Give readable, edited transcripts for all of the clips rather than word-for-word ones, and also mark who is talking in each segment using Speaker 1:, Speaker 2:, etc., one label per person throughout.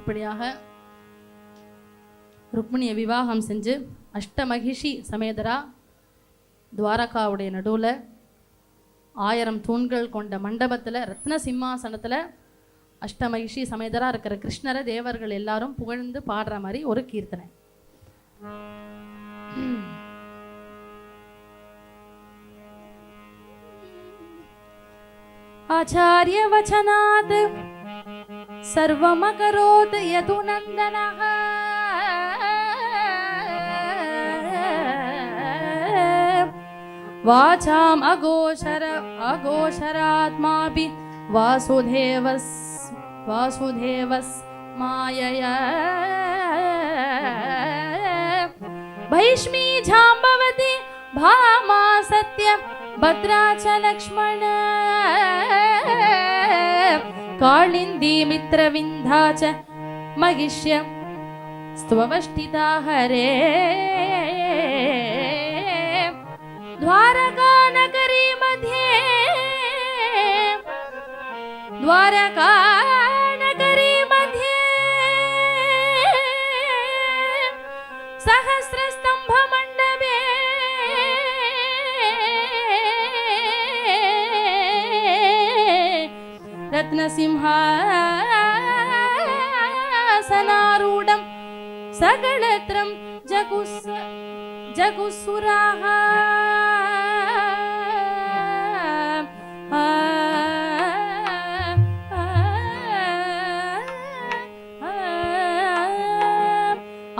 Speaker 1: இப்படியாக ருக்மிணியை விவாகம் செஞ்சு அஷ்டமகிஷி சமேதரா துவாரகாவுடைய நடுவில் 1000 தூண்கள் கொண்ட மண்டபத்தில் ரத்ன சிம்மாசனத்தில் அஷ்டமகிஷி சமேதரா இருக்கிற கிருஷ்ணரை தேவர்கள் எல்லாரும் புகழ்ந்து பாடுற மாதிரி ஒரு கீர்த்தனை. ஆச்சாரிய வச்சனாத் சர்வமகரோத் யதுநந்தனஹ வாசாம் அகோஷராத்மாபி வாசுதேவஸ் மாயயா भैष्मी जाम्बवती भामा सत्य भद्रा च लक्ष्मण कालिंदी मित्रविन्धा च महिष्य स्तवष्टिता हरे द्वारका नगरी मध्ये सहस्रस्तंभ मंडपे रत्नसिंहासनारूढं सकलत्रं जगुसुराः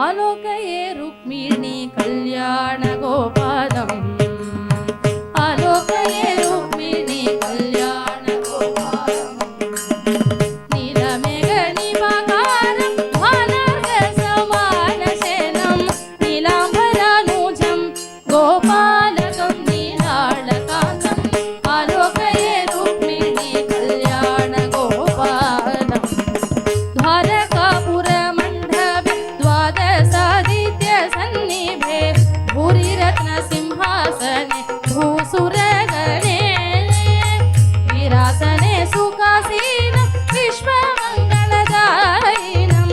Speaker 1: आलोकये रुक्मिणी कल्याण गोपालम् आलोकये रुक्मिणी कल्याण गोपालम् नीलमेघ निवाकारं भानर्ग समानशेनं नीलाम्बरानुजं गोपालकं नीलालकान्तम् आलोकये रुक्मिणी कल्याण गोपालम् द्वारकापुरमण्डपे सन्निभे भूरि रत्न सिंहासने भूसुरगणे विरासने सुखासीनं विश्वमङ्गलदायिनं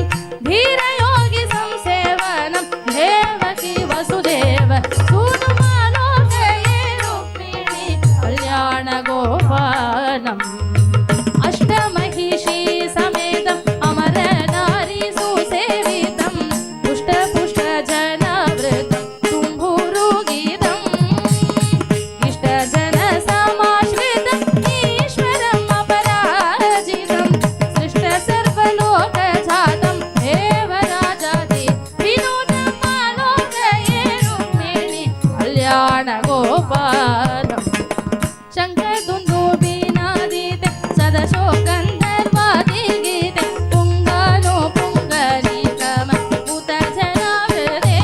Speaker 1: धीरयोगि संसेवनं देवकी वसुदेव सूनुमालोकये रुक्मिणी कल्याण गोपालम् अष्टमहिषी समेतम् अमरनारी सुसेवितं गोपालम् शंकर दुंदुबी नादिते सदशोकंदर्वादि गीते पुंगानो पुंगलीकम उतर्जनावृते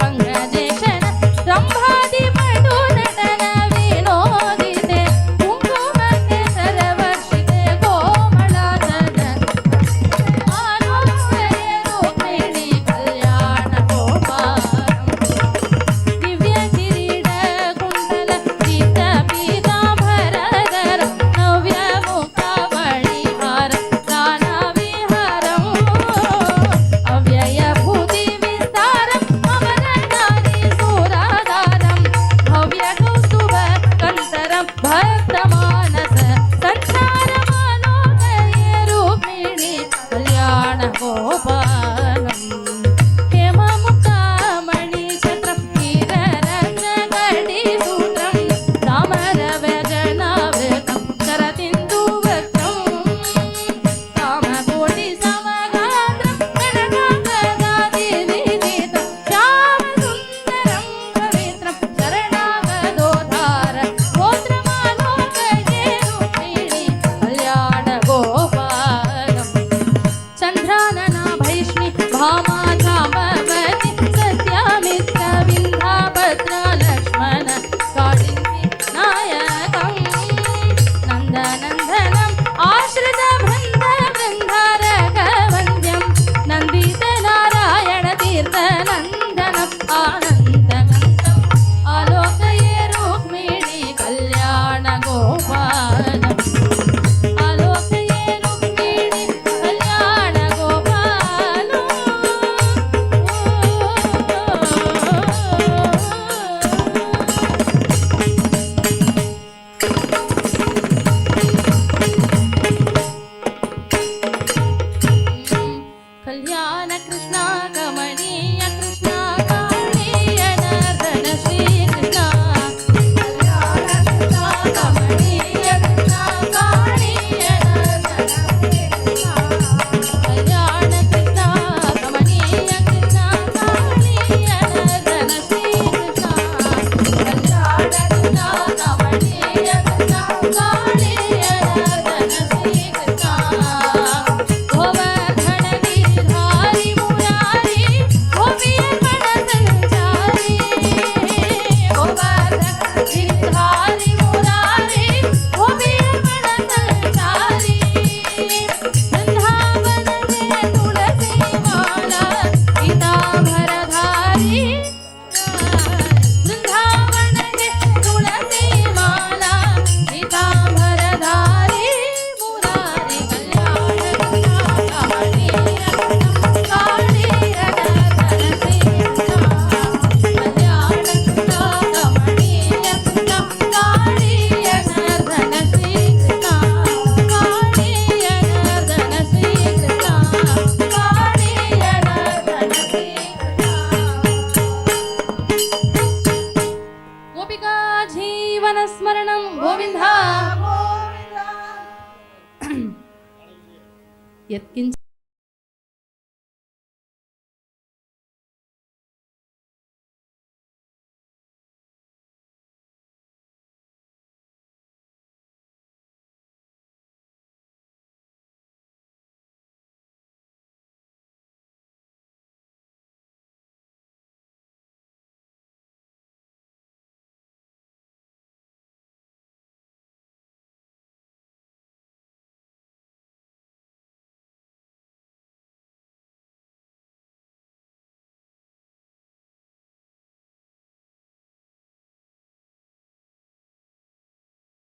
Speaker 1: पंकजेक्षण रंभादि पटुनटन विनोदिते कुंकुमते सरवर्षिते कोमलाचल आलोकये रुक्मिणी कल्याण गोपालम् भामा